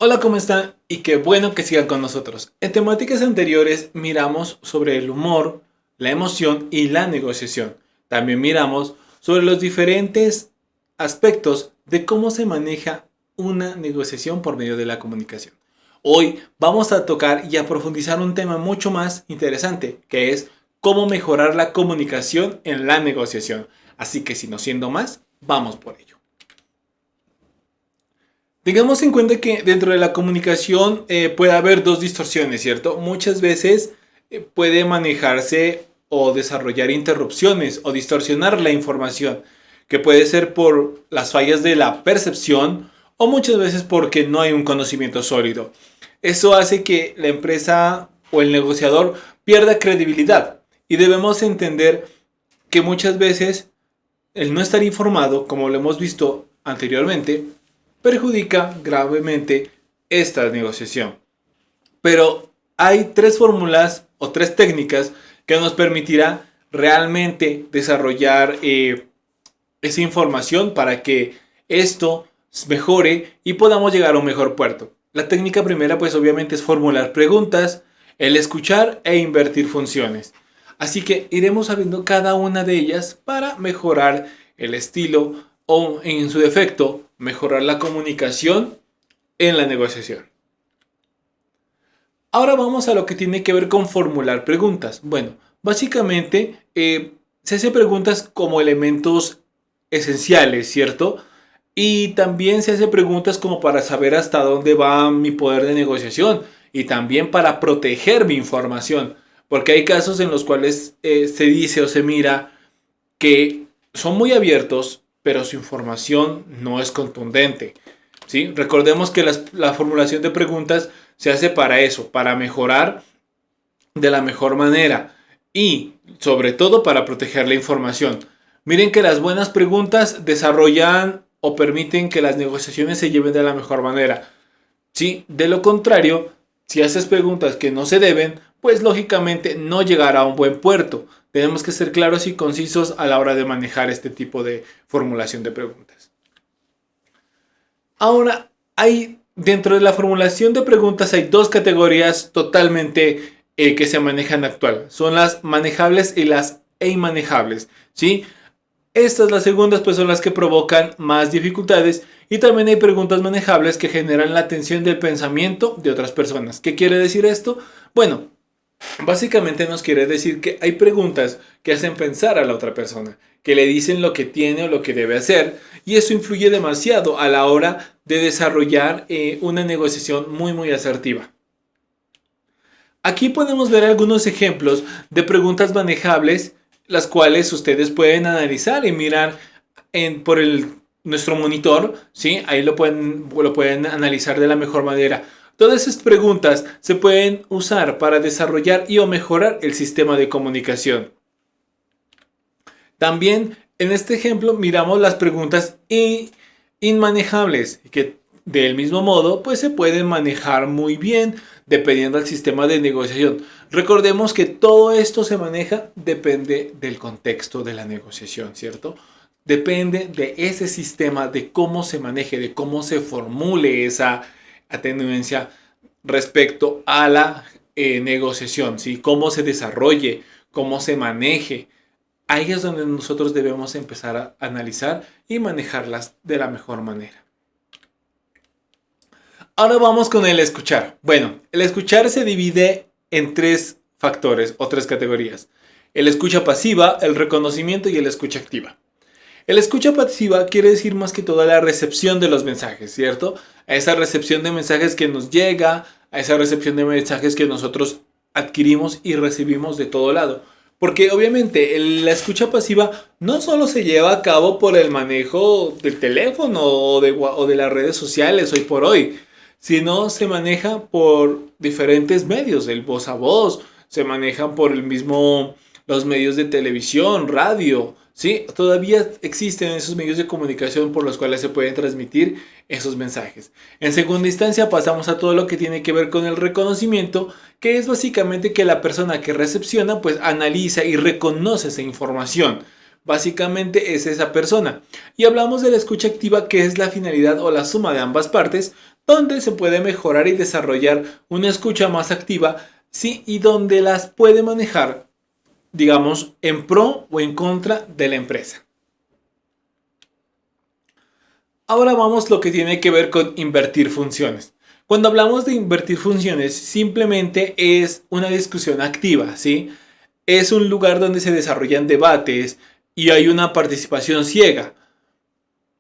Hola, ¿cómo están? Y qué bueno que sigan con nosotros. En temáticas anteriores miramos sobre el humor, la emoción y la negociación. También miramos sobre los diferentes aspectos de cómo se maneja una negociación por medio de la comunicación. Hoy vamos a tocar y a profundizar un tema mucho más interesante, que es cómo mejorar la comunicación en la negociación. Así que, si no siendo más, vamos por ello. Tengamos en cuenta que dentro de la comunicación puede haber dos distorsiones, ¿cierto? Muchas veces puede manejarse o desarrollar interrupciones o distorsionar la información, que puede ser por las fallas de la percepción o muchas veces porque no hay un conocimiento sólido. Eso hace que la empresa o el negociador pierda credibilidad y debemos entender que muchas veces el no estar informado, como lo hemos visto anteriormente, perjudica gravemente esta negociación. Pero hay tres fórmulas o tres técnicas que nos permitirá realmente desarrollar esa información para que esto mejore y podamos llegar a un mejor puerto. La técnica primera pues obviamente es formular preguntas, el escuchar e invertir funciones. Así que iremos sabiendo cada una de ellas para mejorar el estilo o en su defecto mejorar la comunicación en la negociación. Ahora vamos a lo que tiene que ver con formular preguntas. Bueno, básicamente se hace preguntas como elementos esenciales, ¿cierto? Y también se hace preguntas como para saber hasta dónde va mi poder de negociación y también para proteger mi información. Porque hay casos en los cuales se dice o se mira que son muy abiertos, pero su información no es contundente. ¿Sí? Recordemos que la formulación de preguntas se hace para eso, para mejorar de la mejor manera y sobre todo para proteger la información. Miren que las buenas preguntas desarrollan o permiten que las negociaciones se lleven de la mejor manera. ¿Sí? De lo contrario, si haces preguntas que no se deben, pues lógicamente no llegará a un buen puerto. Tenemos que ser claros y concisos a la hora de manejar este tipo de formulación de preguntas. Ahora, dentro de la formulación de preguntas hay dos categorías totalmente que se manejan actual. Son las manejables y las inmanejables, ¿sí? Estas, las segundas, pues son las que provocan más dificultades y también hay preguntas manejables que generan la atención del pensamiento de otras personas. ¿Qué quiere decir esto? Bueno, básicamente nos quiere decir que hay preguntas que hacen pensar a la otra persona, que le dicen lo que tiene o lo que debe hacer, y eso influye demasiado a la hora de desarrollar una negociación muy asertiva. Aquí podemos ver algunos ejemplos de preguntas manejables, las cuales ustedes pueden analizar y mirar por nuestro monitor, ¿sí? Ahí lo pueden analizar de la mejor manera. Todas esas preguntas se pueden usar para desarrollar y o mejorar el sistema de comunicación. También en este ejemplo miramos las preguntas inmanejables, que del mismo modo pues se pueden manejar muy bien dependiendo del sistema de negociación. Recordemos que todo esto se maneja, depende del contexto de la negociación, ¿cierto? Depende de ese sistema, de cómo se maneje, de cómo se formule esa atenuencia respecto a la negociación, ¿sí? Cómo se desarrolle, cómo se maneje. Ahí es donde nosotros debemos empezar a analizar y manejarlas de la mejor manera. Ahora vamos con el escuchar. Bueno, el escuchar se divide en tres factores o tres categorías. El escucha pasiva, el reconocimiento y el escucha activa. El escucha pasiva quiere decir más que todo la recepción de los mensajes, ¿cierto? A esa recepción de mensajes que nos llega, a esa recepción de mensajes que nosotros adquirimos y recibimos de todo lado. Porque obviamente la escucha pasiva no solo se lleva a cabo por el manejo del teléfono o de las redes sociales hoy por hoy, sino se maneja por diferentes medios, el voz a voz, se manejan por los medios de televisión, radio, ¿sí? Todavía existen esos medios de comunicación por los cuales se pueden transmitir esos mensajes. En segunda instancia pasamos a todo lo que tiene que ver con el reconocimiento, que es básicamente que la persona que recepciona pues analiza y reconoce esa información básicamente es esa persona. Y hablamos de la escucha activa, que es la finalidad o la suma de ambas partes, donde se puede mejorar y desarrollar una escucha más activa, sí, y donde las puede manejar, digamos, en pro o en contra de la empresa. Ahora vamos lo que tiene que ver con invertir funciones. Cuando hablamos de invertir funciones, simplemente es una discusión activa, ¿sí? Es un lugar donde se desarrollan debates y hay una participación ciega.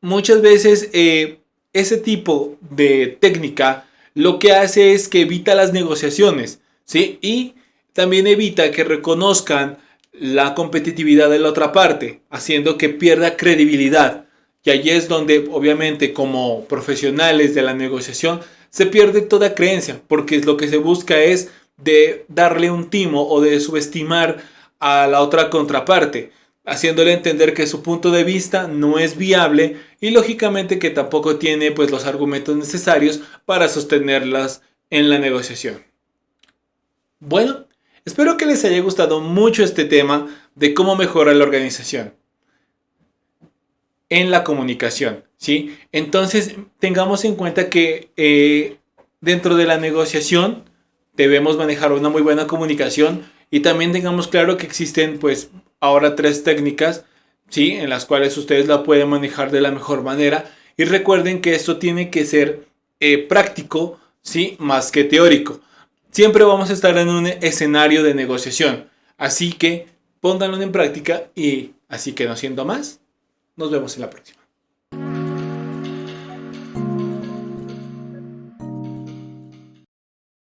Muchas veces ese tipo de técnica lo que hace es que evita las negociaciones, ¿sí? Y también evita que reconozcan la competitividad de la otra parte, haciendo que pierda credibilidad. Y allí es donde, obviamente, como profesionales de la negociación, se pierde toda creencia, porque lo que se busca es de darle un timo o de subestimar a la otra contraparte, haciéndole entender que su punto de vista no es viable y lógicamente que tampoco tiene pues los argumentos necesarios para sostenerlas en la negociación. Bueno, espero que les haya gustado mucho este tema de cómo mejorar la organización en la comunicación, ¿sí? Entonces, tengamos en cuenta que dentro de la negociación debemos manejar una muy buena comunicación y también tengamos claro que existen, pues, ahora 3 técnicas, ¿sí? En las cuales ustedes la pueden manejar de la mejor manera. Y recuerden que esto tiene que ser práctico, ¿sí? Más que teórico. Siempre vamos a estar en un escenario de negociación. Así que pónganlo en práctica y así que no siendo más. Nos vemos en la próxima.